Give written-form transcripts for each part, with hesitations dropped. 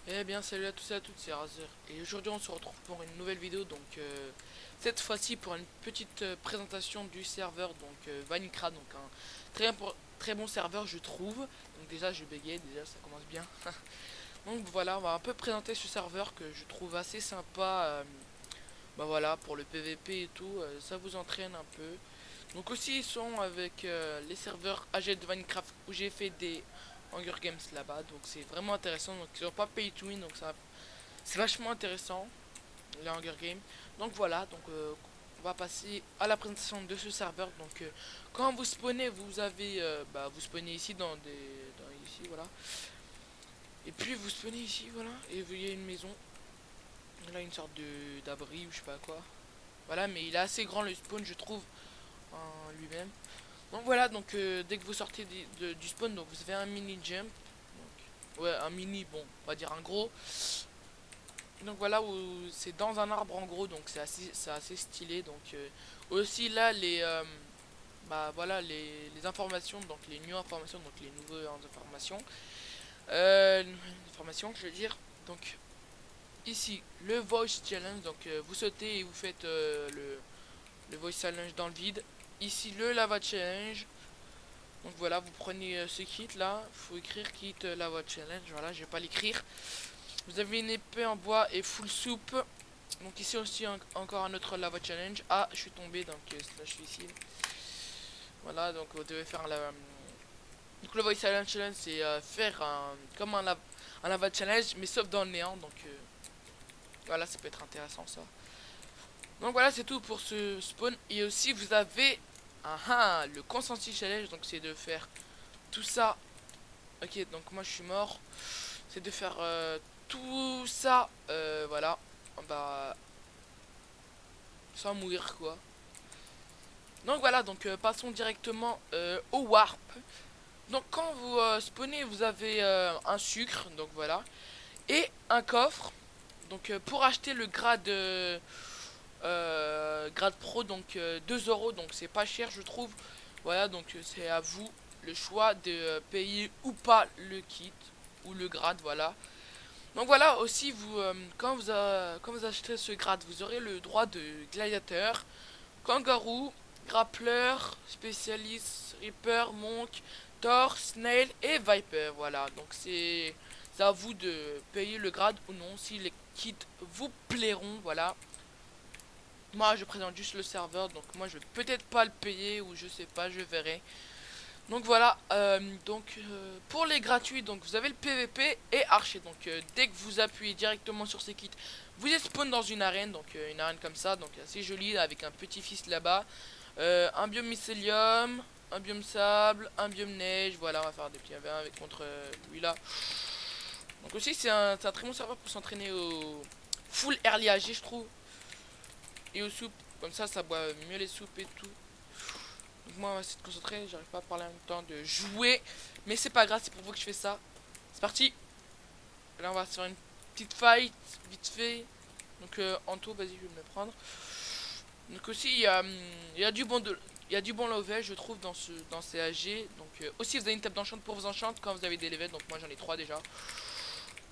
Eh bien salut à tous et à toutes, c'est Razer et aujourd'hui on se retrouve pour une nouvelle vidéo donc cette fois-ci pour une petite présentation du serveur donc Vanicra, donc un très bon serveur je trouve. Donc déjà je bégayais, déjà ça commence bien. Donc voilà, on va un peu présenter ce serveur que je trouve assez sympa, bah voilà, pour le PVP et tout, ça vous entraîne un peu. Donc aussi ils sont avec les serveurs AG de Minecraft où j'ai fait des Hunger Games là-bas, donc c'est vraiment intéressant. Donc ils n'ont pas pay to win, donc ça c'est vachement intéressant les Hunger Games. Donc voilà, donc on va passer à la présentation de ce serveur. Donc quand vous spawnez, vous avez vous spawnez ici ici voilà. Et puis vous spawnez ici voilà et vous voyez une maison. Là une sorte de d'abri ou je sais pas quoi. Voilà, mais il est assez grand le spawn je trouve en lui-même. Donc voilà, donc dès que vous sortez du spawn, donc vous avez un mini jump. Donc, ouais, un mini, bon, on va dire un gros. Donc voilà, où c'est dans un arbre en gros, donc c'est assez stylé. Donc aussi là voilà les informations, donc les new informations, donc les nouvelles informations. Informations, je veux dire. Donc ici le voice challenge, donc vous sautez et vous faites le voice challenge dans le vide. Ici le lava challenge. Donc voilà, vous prenez ce kit là, faut écrire kit lava challenge. Voilà, je vais pas l'écrire. Vous avez une épée en bois et full soupe. Donc ici aussi encore un autre lava challenge. Ah, je suis tombé donc slash suicide. Voilà, donc vous devez faire la. Donc le voice challenge c'est faire comme un lava challenge mais sauf dans le néant. Donc voilà, ça peut être intéressant ça. Donc voilà, c'est tout pour ce spawn. Et aussi vous avez le consensus challenge. Donc c'est de faire tout ça. Ok, donc moi je suis mort. C'est de faire tout ça. Voilà. Bah sans mourir quoi. Donc voilà, donc passons directement au warp. Donc quand vous spawnez, vous avez un sucre, donc voilà, et un coffre. Donc pour acheter le grade pro, donc 2 euros, donc c'est pas cher je trouve. Voilà, donc c'est à vous le choix de payer ou pas le kit ou le grade, voilà. Donc voilà, aussi vous quand vous achetez ce grade, vous aurez le droit de gladiateur, kangaroo, grappleur, spécialiste, reaper, monk, thor, snail et viper. Voilà, donc c'est à vous de payer le grade ou non si les kits vous plairont. Voilà, moi je présente juste le serveur, donc moi je vais peut-être pas le payer ou je sais pas, je verrai. Donc voilà, pour les gratuits, donc vous avez le PVP et archer. Donc dès que vous appuyez directement sur ces kits, vous êtes spawn dans une arène, donc une arène comme ça, donc assez jolie avec un petit fils là-bas. Un biome mycélium, un biome sable, un biome neige. Voilà, on va faire des petits 1v1 avec contre lui là. Donc aussi c'est un très bon serveur pour s'entraîner au full early AG je trouve. Et aux soupes, comme ça boit mieux les soupes et tout. Donc moi on va essayer de concentrer, j'arrive pas à parler en même temps de jouer. Mais c'est pas grave, c'est pour vous que je fais ça. C'est parti. Là on va se faire une petite fight, vite fait. Donc Anto, vas-y je vais me prendre. Donc aussi il y a du bon il y a du bon level je trouve dans ces AG. Donc aussi vous avez une table d'enchant pour vous enchanter quand vous avez des levels. Donc moi j'en ai 3 déjà.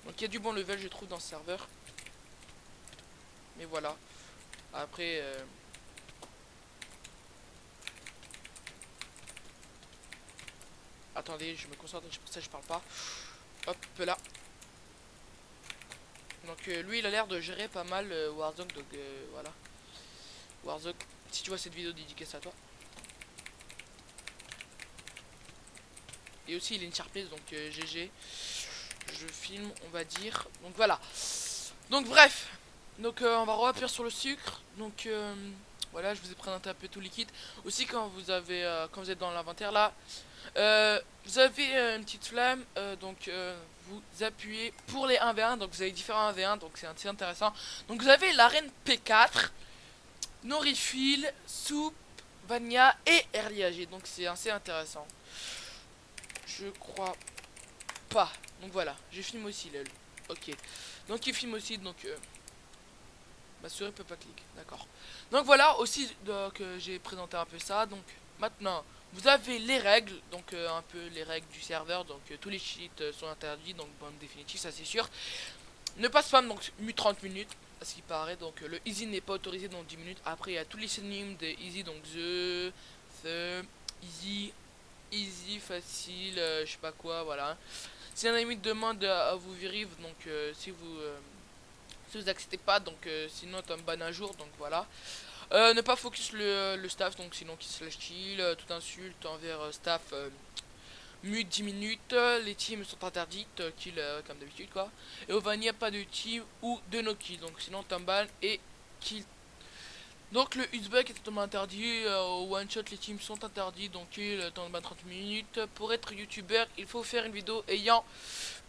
Donc il y a du bon level je trouve dans ce serveur. Mais voilà. Après attendez, je me concentre, c'est pour ça que je parle pas. Hop là. Donc lui il a l'air de gérer pas mal Warzone, donc voilà. Warzone, si tu vois cette vidéo dédicace à toi. Et aussi il est une sharpless, donc GG. Je filme on va dire. Donc voilà. Donc bref. Donc on va reappuyer sur le sucre. Donc voilà, je vous ai présenté un peu tout liquide. Aussi quand vous êtes dans l'inventaire là, vous avez une petite flamme, donc vous appuyez pour les 1v1, donc vous avez différents 1v1, donc c'est assez intéressant. Donc vous avez l'arène P4, no refill, soupe, Vania et early AG, donc c'est assez intéressant. Je crois pas. Donc voilà, je filme aussi lol. Ok. Donc il filme aussi, donc ma souris peut pas cliquer, d'accord. Donc voilà, aussi donc j'ai présenté un peu ça. Donc maintenant, vous avez les règles, donc un peu les règles du serveur. Donc tous les cheats sont interdits, donc bonne définitive, ça c'est sûr. Ne pas spam donc 30 minutes. À ce qui paraît, donc le easy n'est pas autorisé dans 10 minutes. Après, il y a tous les synonymes de easy, donc the, easy, easy, facile, je sais pas quoi, voilà. Si un ami demande à vous vérifier, donc si vous acceptez pas, donc sinon t'as un ban un jour, donc voilà. Ne pas focus le staff, donc sinon qui slash kill, toute insulte envers staff mute 10 minutes, les teams sont interdites, kill comme d'habitude quoi. Et au vanilla pas de team ou de no kill, donc sinon t'as un ban et kill. Donc le Uzbek est totalement interdit, au one shot les teams sont interdits, donc kill dans 30 minutes. Pour être youtubeur il faut faire une vidéo ayant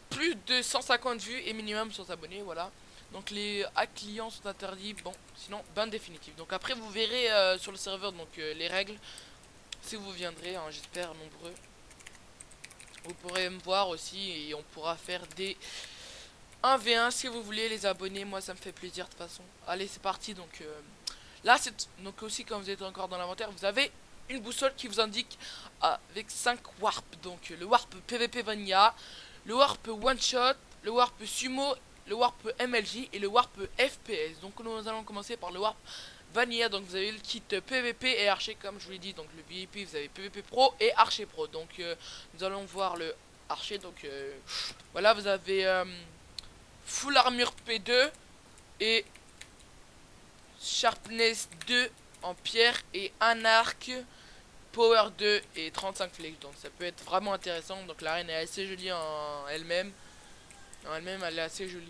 plus de 150 vues et minimum 100 abonnés, voilà. Donc les hacks clients sont interdits, bon, sinon ban définitif. Donc après vous verrez sur le serveur donc les règles, si vous viendrez, hein, j'espère nombreux. Vous pourrez me voir aussi et on pourra faire des 1v1 si vous voulez les abonnés, moi ça me fait plaisir de toute façon. Allez c'est parti, donc là c'est donc aussi quand vous êtes encore dans l'inventaire, vous avez une boussole qui vous indique avec 5 warp, donc le warp PVP Vanilla, le warp one shot, le warp sumo, le warp MLJ et le warp FPS. Donc nous allons commencer par le warp Vanilla. Donc vous avez le kit PVP et archer comme je vous l'ai dit. Donc le VIP vous avez PVP Pro et archer Pro. Donc nous allons voir le archer. Donc voilà, vous avez full armure P2 et sharpness 2 en pierre et un arc power 2 et 35 flèches, donc ça peut être vraiment intéressant. Donc l'arène est assez jolie en elle-même. En elle-même elle est assez jolie.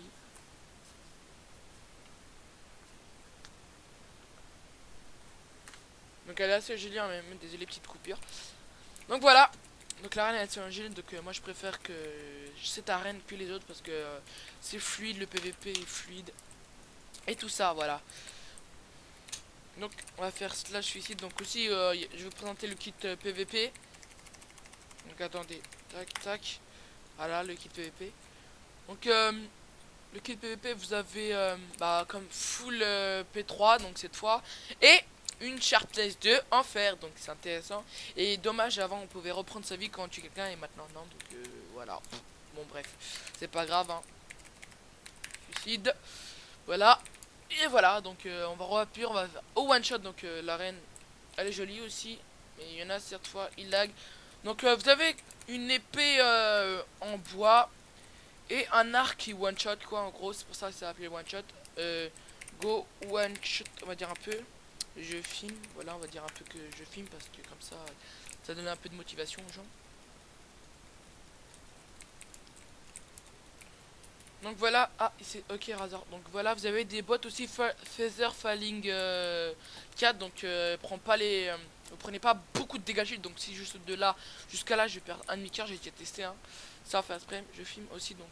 Donc elle est assez jolie en même, désolé petites coupures. Donc voilà. Donc l'arène est assez jolie, donc moi je préfère que cette arène que les autres parce que c'est fluide, le PVP est fluide. Et tout ça, voilà. Donc on va faire slash suicide. Donc aussi je vais vous présenter le kit PVP. Donc attendez, tac tac. Voilà le kit PVP. Donc le kit PVP vous avez comme full P3 donc cette fois. Et une sharpness 2 en fer, donc c'est intéressant. Et dommage, avant on pouvait reprendre sa vie quand on tue quelqu'un et maintenant non, donc voilà. Bon bref, c'est pas grave hein. Suicide. Voilà. Et voilà, donc on va reappuyer, on va faire au one shot. Donc l'arène elle est jolie aussi, mais il y en a cette fois il lag. Donc vous avez une épée en bois et un arc qui one shot quoi, en gros c'est pour ça que c'est appelé one shot. Go one shot, on va dire un peu. Je filme, voilà, on va dire un peu que je filme parce que comme ça donne un peu de motivation aux gens. Donc voilà, ah c'est ok Razor. Donc voilà, vous avez des bots aussi Feather Falling 4, donc prend pas les vous prenez pas beaucoup de dégâts, donc si je saute de là jusqu'à là je vais perdre un demi-quart, j'ai déjà testé hein. Ça fait après, je filme aussi donc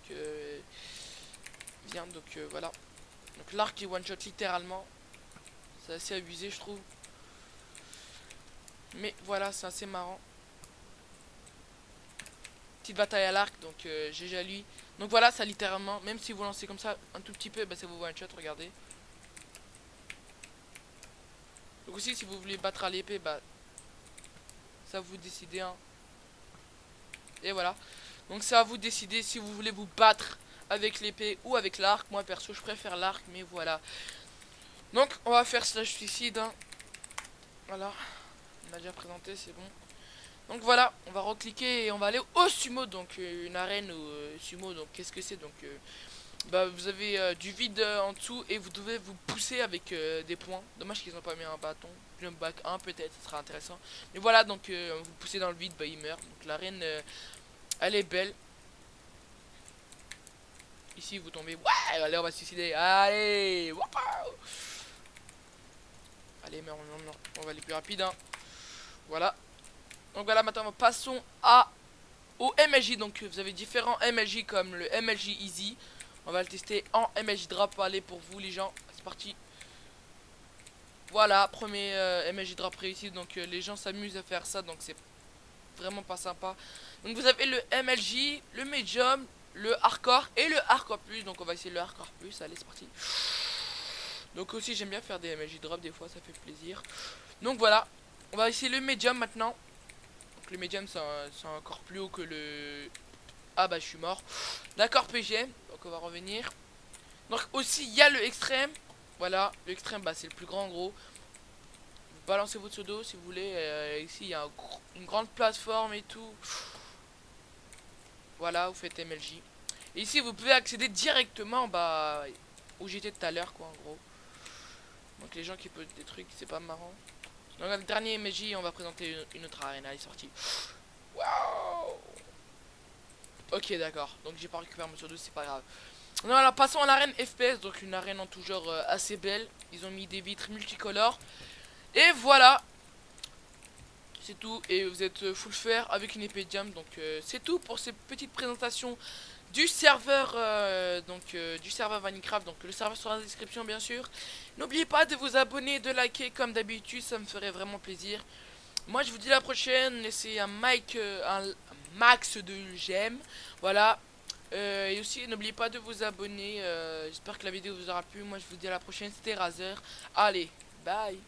bien donc voilà. Donc l'arc est one shot littéralement. C'est assez abusé je trouve. Mais voilà, c'est assez marrant. Petite bataille à l'arc, donc GG à lui. Donc voilà, ça littéralement, même si vous lancez comme ça un tout petit peu, bah, ça vous one shot, regardez. Donc aussi, si vous voulez battre à l'épée, bah ça vous décidez hein. Et voilà. Donc c'est à vous décider si vous voulez vous battre avec l'épée ou avec l'arc. Moi perso, je préfère l'arc, mais voilà. Donc on va faire slash suicide hein. Voilà. On a déjà présenté, c'est bon. Donc voilà, on va recliquer et on va aller au sumo, donc une arène au sumo. Donc qu'est-ce que c'est? Donc bah vous avez du vide en dessous et vous devez vous pousser avec des points. Dommage qu'ils n'ont pas mis un bâton. Jump back 1 peut-être, ce sera intéressant. Mais voilà, donc vous poussez dans le vide, bah il meurt. Donc l'arène elle est belle. Ici vous tombez. Ouais, allez on va se suicider. Allez, waouh. Allez, mais on va aller plus rapide hein. Voilà. Donc voilà, maintenant passons au MLJ. Donc vous avez différents MLJ comme le MLJ Easy. On va le tester en MLJ Drop. Allez pour vous les gens, c'est parti. Voilà, premier MLJ Drop réussi. Donc les gens s'amusent à faire ça, donc c'est vraiment pas sympa. Donc vous avez le MLJ, le Medium, le Hardcore et le Hardcore Plus. Donc on va essayer le Hardcore Plus, allez c'est parti. Donc aussi j'aime bien faire des MLJ Drop, des fois ça fait plaisir. Donc voilà, on va essayer le Medium maintenant. Donc le Medium c'est encore plus haut que le... Ah bah je suis mort. D'accord PGM, donc on va revenir. Donc aussi il y a le extrême. Voilà, le extrême bah, c'est le plus grand en gros. Vous balancez votre pseudo si vous voulez. Ici il y a une grande plateforme et tout. Voilà, vous faites MLJ. Et ici vous pouvez accéder directement bah, où j'étais tout à l'heure quoi en gros. Donc les gens qui posent des trucs c'est pas marrant. Donc le dernier MLJ on va présenter une autre arène. Elle est sortie. Waouh. Ok d'accord, donc j'ai pas récupéré mon pseudo, c'est pas grave. Non, alors passons à l'arène FPS, donc une arène en tout genre assez belle. Ils ont mis des vitres multicolores. Et voilà, c'est tout. Et vous êtes full fer avec une épée de diamant. Donc c'est tout pour cette petite présentation du serveur du serveur Minecraft. Donc le serveur sera dans la description bien sûr. N'oubliez pas de vous abonner, de liker comme d'habitude, ça me ferait vraiment plaisir. Moi je vous dis à la prochaine, laissez un max de j'aime. Voilà. Et aussi n'oubliez pas de vous abonner. J'espère que la vidéo vous aura plu. Moi je vous dis à la prochaine, c'était Razer. Allez, bye.